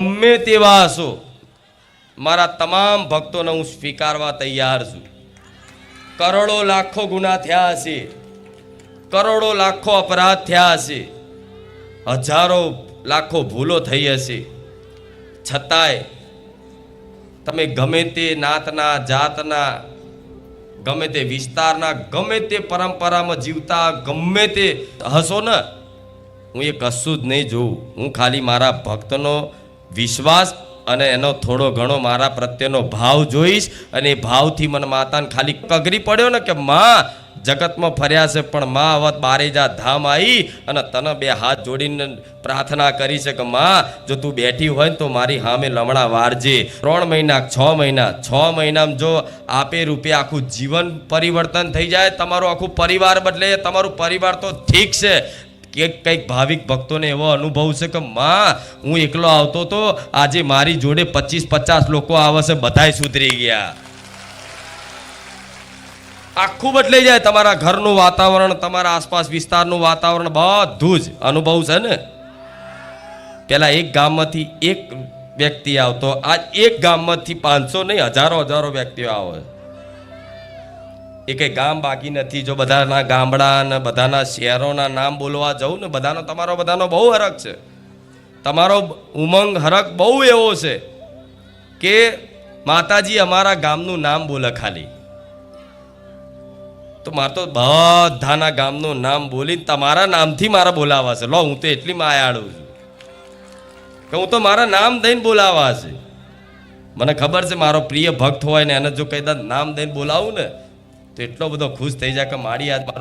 ગમે તેવા હશો, મારા તમામ ભક્તોને હું સ્વીકારવા તૈયાર છું. કરોડો લાખો ગુના થયા હશે, કરોડો લાખો અપરાધ થયા હશે, હજારો લાખો ભૂલો થઈ હશે, છતાંય તમે ગમે તે નાતના, જાતના, ગમે તે વિસ્તારના, ગમે તે પરંપરામાં જીવતા ગમે તે હશો ને, હું એ કશું જ નહીં જોઉં. હું ખાલી મારા ભક્તનો વિશ્વાસ અને એનો થોડો ઘણો મારા પ્રત્યેનો ભાવ જોઈશ. અને એ ભાવથી મને માતાને ખાલી કગરી પડ્યો ને કે માં જગતમાં ફર્યા છે, પણ માં હવે બારેજા ધામ આવી અને તને બે હાથ જોડીને પ્રાર્થના કરી છે કે માં જો તું બેઠી હોય ને તો મારી સામે લમણા વારજે. 3 મહિના 6 મહિના 6 મહિનામાં જો આપે રૂપે આખું જીવન પરિવર્તન થઈ જાય, તમારું આખું પરિવાર બદલે, તમારું પરિવાર તો ઠીક છે કે કંઈક ભાવિક ભક્તોને એવો અનુભવ છે કે માં હું એકલો આવતો તો આજે મારી જોડે 25-50 લોકો આવે છે, બધાય સુધરી ગયા. આખું બદલાઈ જાય તમારા ઘરનું વાતાવરણ, તમારા આસપાસ વિસ્તારનું વાતાવરણ, બધું જ અનુભવ છે ને. પેલા એક ગામમાંથી એક વ્યક્તિ આવતો, આજ એક ગામમાંથી 500 નહીં હજારો વ્યક્તિઓ આવે. એ કંઈ ગામ બાકી નથી. જો બધાના ગામડા અને બધાના શહેરોના નામ બોલવા જવું ને, તમારો બધાનો બહુ હરખ છે. તમારો ઉમંગ હરખ બહુ એવો છે કે માતાજી અમારા ગામનું નામ બોલે ખાલી. તો મારે તો બધાના ગામનું નામ બોલીને તમારા નામથી મારે બોલાવા છે. લો હું તો એટલી માયાળું છું કે હું તો મારા નામ દઈને બોલાવા છે. મને ખબર છે મારો પ્રિય ભક્ત હોય ને એને જો કઈ નામ દઈને બોલાવું ને તો એટલો બધો ખુશ થઈ જાય કે મારી આજ મારું